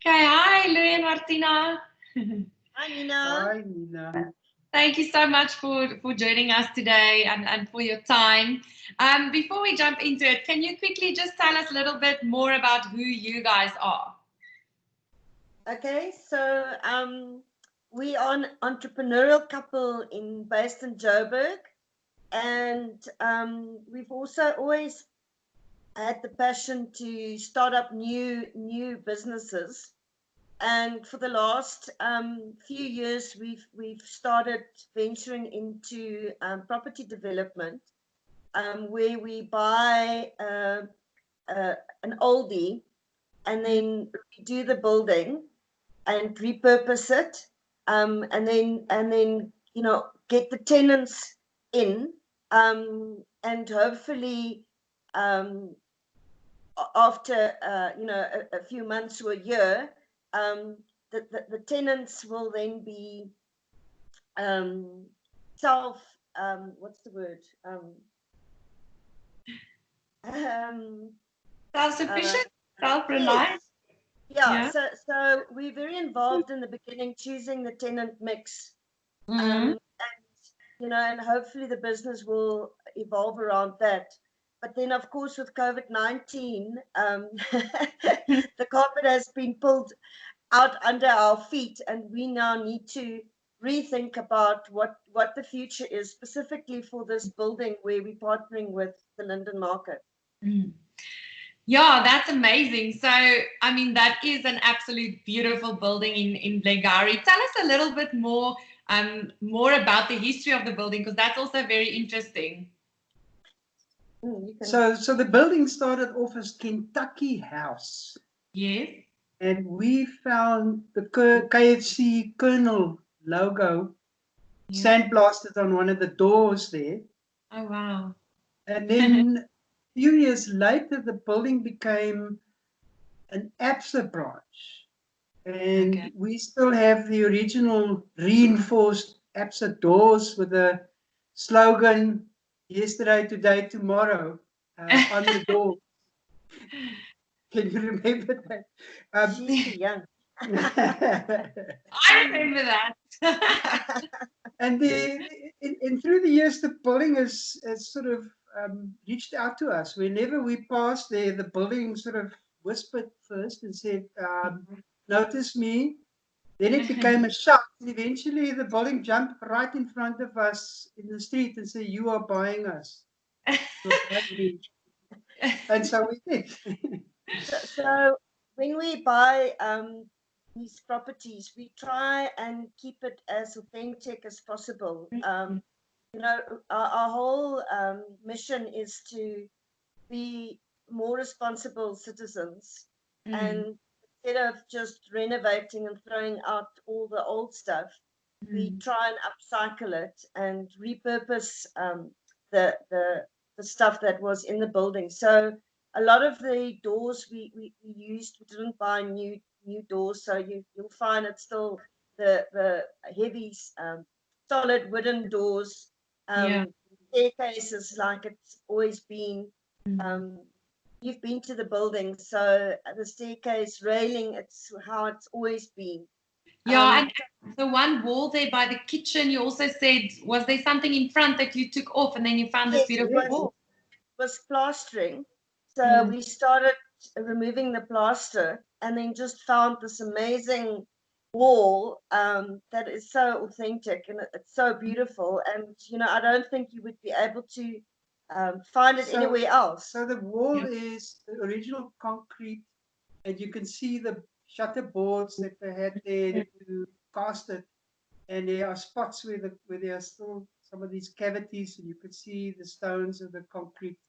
Okay, hi, Louis and Martina. Hi, Nina. Hi, Nina. Thank you so much for joining us today and for your time. Before we jump into it, can you quickly just tell us a little bit more about who you guys are? Okay, so we are an entrepreneurial couple based in Joburg, and we've also always had the passion to start up new businesses. And for the last few years, we've started venturing into property development, where we buy an oldie and then redo the building and repurpose it, and then get the tenants in, and hopefully after a few months or a year, the tenants will then be self what's the word Self-sufficient, self-reliant. Yeah. So we're very involved in the beginning, choosing the tenant mix, and and hopefully the business will evolve around that. But then, of course, with COVID-19, the carpet has been pulled out under our feet, and we now need to rethink about what the future is, specifically for this building where we're partnering with the Linden Market. Yeah, that's amazing. So, I mean, that is an absolute beautiful building in Blegari. Tell us a little bit more about the history of the building, because that's also very interesting. So the building started off as Kentucky House. Yes. And we found the KFC Colonel logo sandblasted on one of the doors there. Oh, wow. And then a few years later, the building became an ABSA branch. And we still have the original reinforced ABSA doors with the slogan, yesterday, today, tomorrow, on the door. Can you remember that? She's young. I remember that. And through the years, the building has sort of reached out to us. Whenever we passed there, the building sort of whispered first and said, notice me. Then it became a shout. Eventually, the building jumped right in front of us in the street and said, you are buying us. And so we did. So when we buy these properties, we try and keep it as authentic as possible. Our whole mission is to be more responsible citizens, and instead of just renovating and throwing out all the old stuff, we try and upcycle it and repurpose the stuff that was in the building. So a lot of the doors we used, we didn't buy new doors, so you'll find it's still the heavy solid wooden doors, staircases like it's always been. You've been to the building, so the staircase railing, it's how it's always been. Yeah, and the one wall there by the kitchen, you also said, was there something in front that you took off and then you found this beautiful wall? It was plastering. So we started removing the plaster and then just found this amazing wall that is so authentic and it's so beautiful. And, I don't think you would be able to find it anywhere else. So the wall is the original concrete, and you can see the shutter boards that they had there to cast it. And there are spots where there are still some of these cavities, and you could see the stones of the concrete.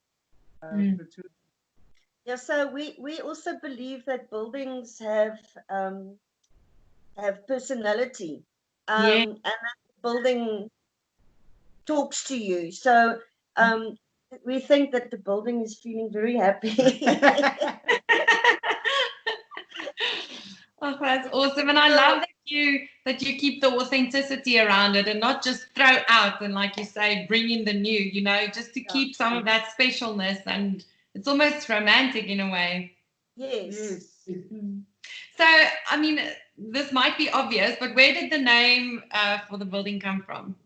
Yeah, so we also believe that buildings have personality, and that the building talks to you. So we think that the building is feeling very happy. Oh, that's awesome. And I love that you keep the authenticity around it and not just throw out and, like you say, bring in the new, just to keep some of that specialness, and it's almost romantic in a way. Yes. So, I mean, this might be obvious, but where did the name for the building come from?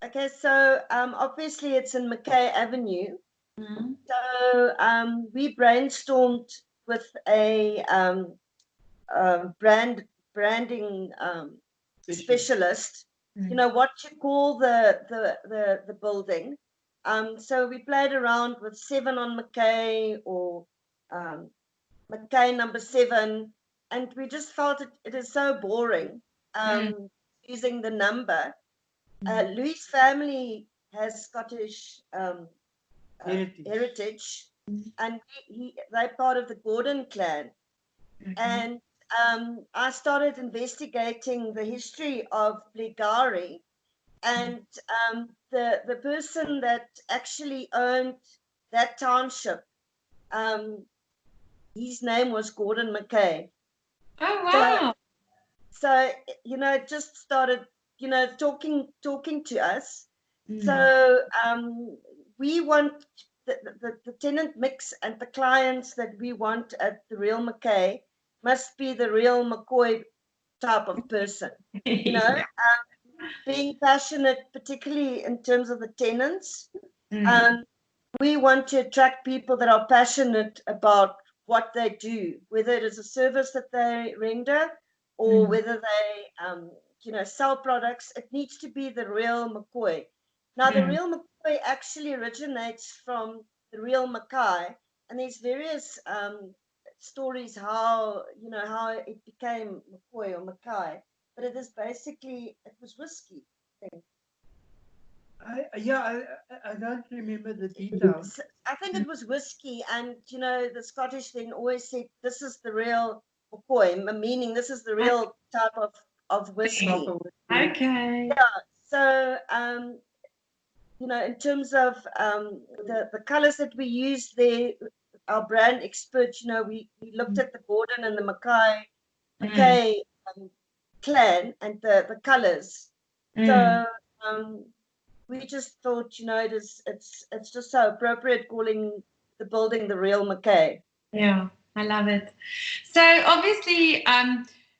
Okay, so obviously it's in Mackay Avenue. Mm-hmm. So we brainstormed with a branding specialist. You know what you call the building. So we played around with 7 on Mackay or Mackay number 7, and we just felt it is so boring using the number. Louis' family has Scottish heritage, and they're part of the Gordon clan. And I started investigating the history of Bligari, and the person that actually owned that township, his name was Gordon Mackay. Oh, wow. So you know, it just started, you know, talking to us. So we want the tenant mix and the clients that we want at the Real Mackay must be the real McCoy type of person, you know, Yeah. being passionate, particularly in terms of the tenants. We want to attract people that are passionate about what they do, whether it is a service that they render or whether they, you know, sell products. It needs to be the real McCoy. Now, the real McCoy actually originates from the real Mackay, and there's various stories how, you know, how it became McCoy or Mackay, but it is basically, it was whiskey. I don't remember the details. I think it was whiskey, and you know, the Scottish then always said this is the real McCoy, meaning this is the real type of whiskey. Okay. Yeah. So you know, in terms of the colors that we use there, our brand experts, you know, we looked at the Gordon and the Mackay clan and the colors. So we just thought, you know, it's just so appropriate calling the building the Real Mackay. Yeah, I love it. So obviously,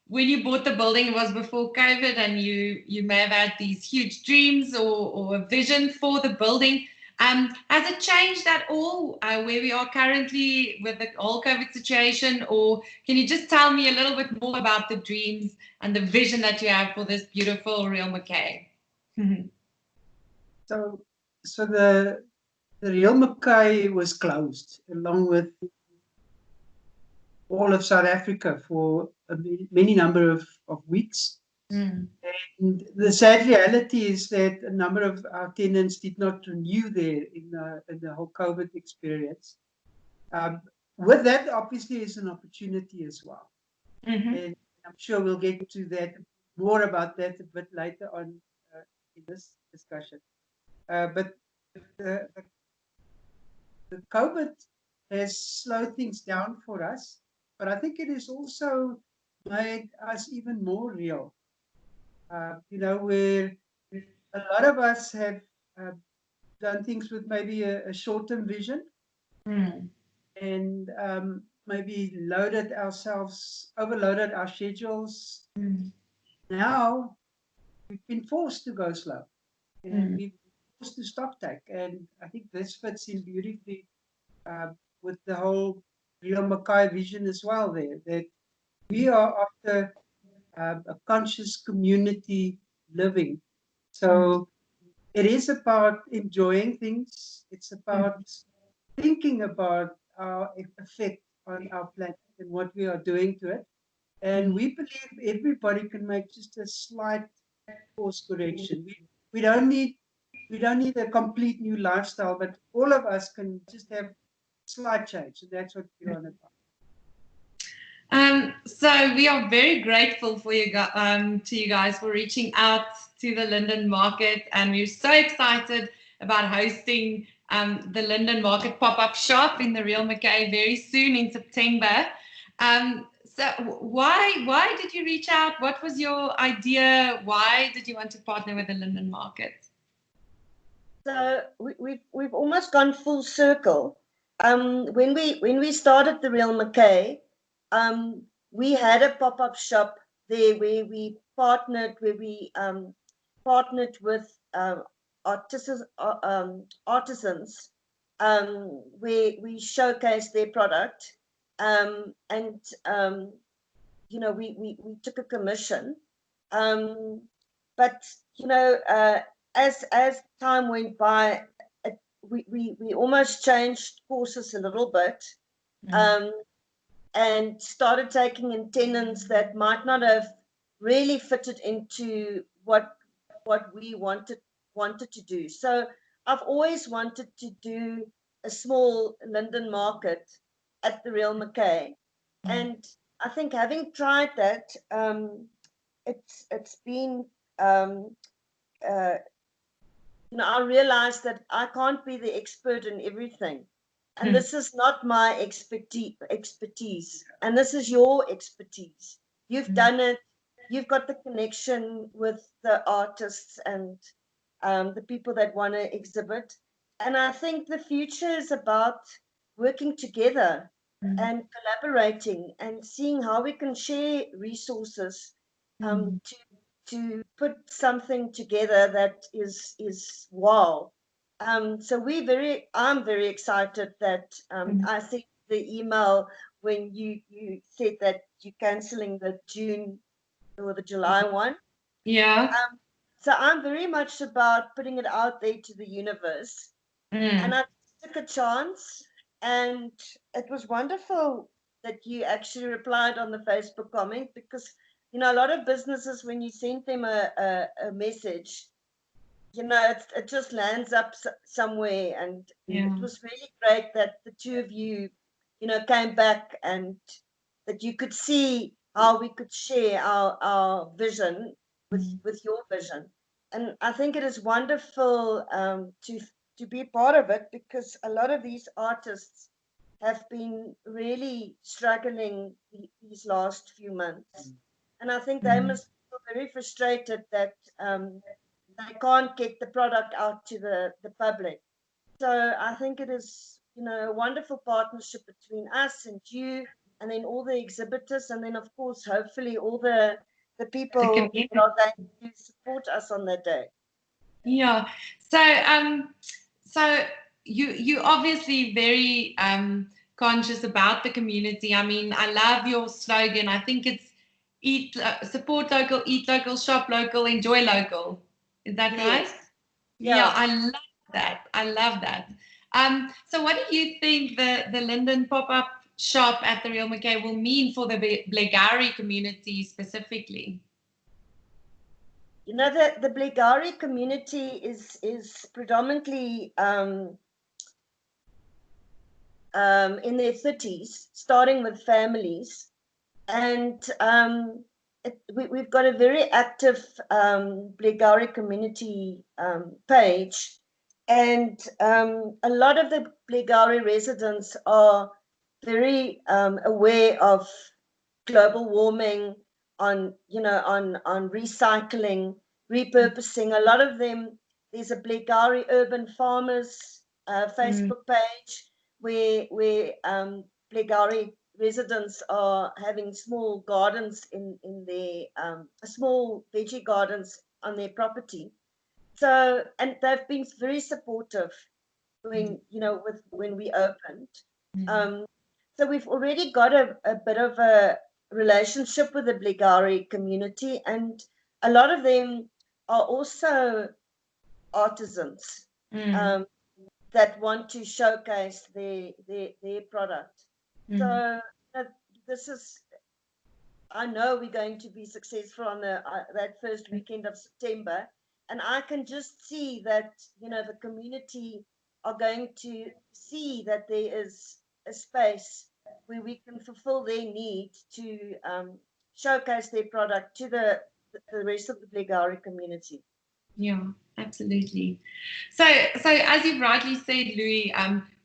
when you bought the building, it was before COVID, and you may have had these huge dreams or a vision for the building. Has it changed at all where we are currently with the whole COVID situation, or can you just tell me a little bit more about the dreams and the vision that you have for this beautiful Real Mackay? So the Real Mackay was closed along with all of South Africa for many number of weeks. And the sad reality is that a number of our tenants did not renew there in the whole COVID experience. With that, obviously, is an opportunity as well. And I'm sure we'll get to that, more about that a bit later on in this discussion. But the COVID has slowed things down for us, but I think it has also made us even more real. You know, where a lot of us have done things with maybe a short-term vision and maybe overloaded our schedules. Now we've been forced to go slow and we've been forced to stock take. And I think this fits in beautifully with the whole Real Mackay vision as well there, that we are after a conscious community living. So it is about enjoying things. It's about thinking about our effect on our planet and what we are doing to it. And we believe everybody can make just a slight course correction. We don't need a complete new lifestyle, but all of us can just have slight change. And that's what we're on about. So we are very grateful for you to you guys for reaching out to the Linden Market, and we're so excited about hosting the Linden Market Pop-Up Shop in the Real Mackay very soon in September. So why did you reach out? What was your idea? Why did you want to partner with the Linden Market? So we've almost gone full circle. When we started the Real Mackay, we had a pop-up shop there where we partnered, with artisans, where we showcased their product, and we took a commission, but as time went by, we almost changed courses a little bit, and started taking in tenants that might not have really fitted into what we wanted to do. So I've always wanted to do a small Linden market at the Real Mackay, and I think having tried that, it's been I realized that I can't be the expert in everything. And this is not my expertise. And this is your expertise. You've done it. You've got the connection with the artists and the people that want to exhibit. And I think the future is about working together and collaborating and seeing how we can share resources to put something together that is wow. So I'm very excited that I think the email when you said that you're cancelling the June or the July one. Yeah. So I'm very much about putting it out there to the universe. And I took a chance, and it was wonderful that you actually replied on the Facebook comment, because a lot of businesses, when you send them a message, it just lands up somewhere. And it was really great that the two of you, came back, and that you could see how we could share our vision with your vision. And I think it is wonderful to be part of it, because a lot of these artists have been really struggling these last few months. And I think they must feel very frustrated that they can't get the product out to the public. So I think it is, a wonderful partnership between us and you, and then all the exhibitors, and then of course, hopefully all the people that are going to support us on that day. Yeah. So you obviously very conscious about the community. I mean, I love your slogan. I think it's support local, eat local, shop local, enjoy local. Is that right? Yeah, I love that. I love that. So what do you think the Linden pop-up shop at the Real Mackay will mean for the Blegari community specifically? The Blegari community is predominantly in their 30s, starting with families. And we've got a very active Blegari community page. And a lot of the Blegari residents are very aware of global warming, on recycling, repurposing. A lot of them, there's a Blegari Urban Farmers Facebook page where Blegari residents are having small gardens in their small veggie gardens on their property. So, and they've been very supportive when we opened. So we've already got a bit of a relationship with the Blegari community, and a lot of them are also artisans that want to showcase their product. So this is, I know we're going to be successful on that first weekend of September, and I can just see that the community are going to see that there is a space where we can fulfill their need to showcase their product to the rest of the Blegari community. Yeah, absolutely. So as you've rightly said, Louis,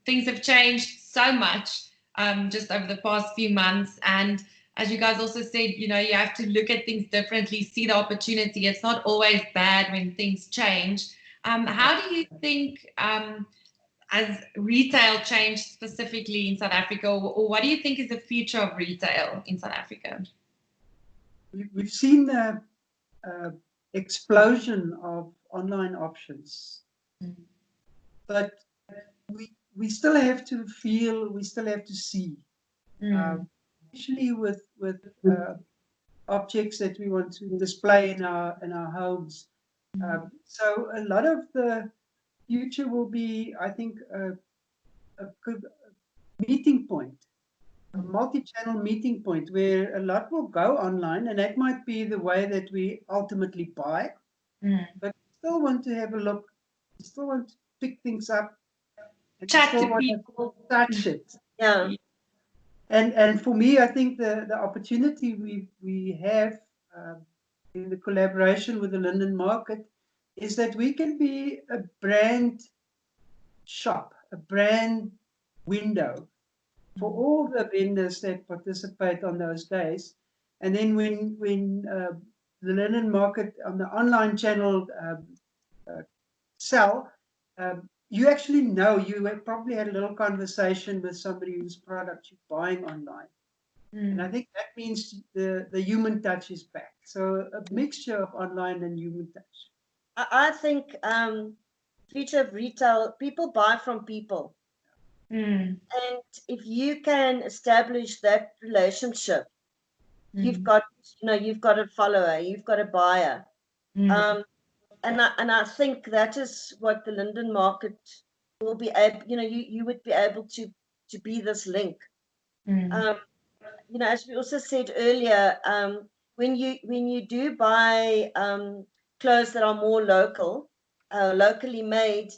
things have changed so much just over the past few months. And as you guys also said, you have to look at things differently, see the opportunity. It's not always bad when things change. How do you think as retail changed specifically in South Africa, or what do you think is the future of retail in South Africa? We've seen the explosion of online options, but we still have to feel, we still have to see, especially with objects that we want to display in our homes. So a lot of the future will be, I think, a good meeting point, a multi-channel meeting point where a lot will go online, and that might be the way that we ultimately buy. But we still want to have a look, we still want to pick things up, and Chat still to want people. to touch it. Yeah. And for me, I think the opportunity we have in the collaboration with the Linden Market is that we can be a brand shop, a brand window for all the vendors that participate on those days. And then when the Linden Market on the online channel sell, you actually know, you have probably had a little conversation with somebody whose product you're buying online. And I think that means the human touch is back. So a mixture of online and human touch. I think future of retail, people buy from people. And if you can establish that relationship, you've got, you've got a follower, you've got a buyer. And I think that is what the Linden Market will be able, you would be able to be this link. As we also said earlier, when you do buy clothes that are more local, locally made,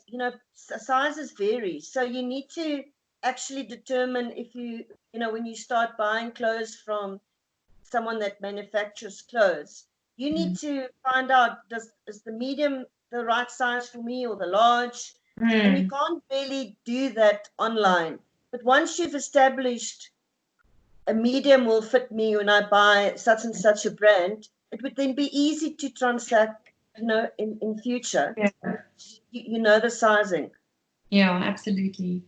sizes vary. So you need to actually determine if when you start buying clothes from someone that manufactures clothes, you need to find out, is the medium the right size for me or the large? And you can't really do that online. But once you've established a medium will fit me when I buy such and such a brand, it would then be easy to transact, in future. Yeah. You know the sizing. Yeah, absolutely.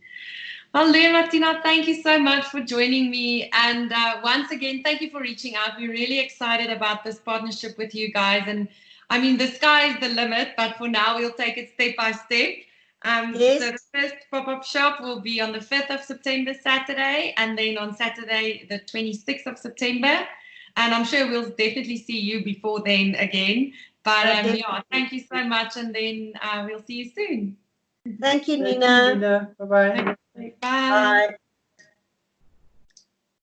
Well, Lou and Martina, thank you so much for joining me. And once again, thank you for reaching out. We're really excited about this partnership with you guys. And I mean, the sky is the limit, but for now, we'll take it step by step. Yes. So the first pop-up shop will be on the 5th of September, Saturday, and then on Saturday, the 26th of September. And I'm sure we'll definitely see you before then again. But yeah, thank you so much. And then we'll see you soon. Thank you, Thank Nina. you, Nina. Bye-bye. Bye. Bye.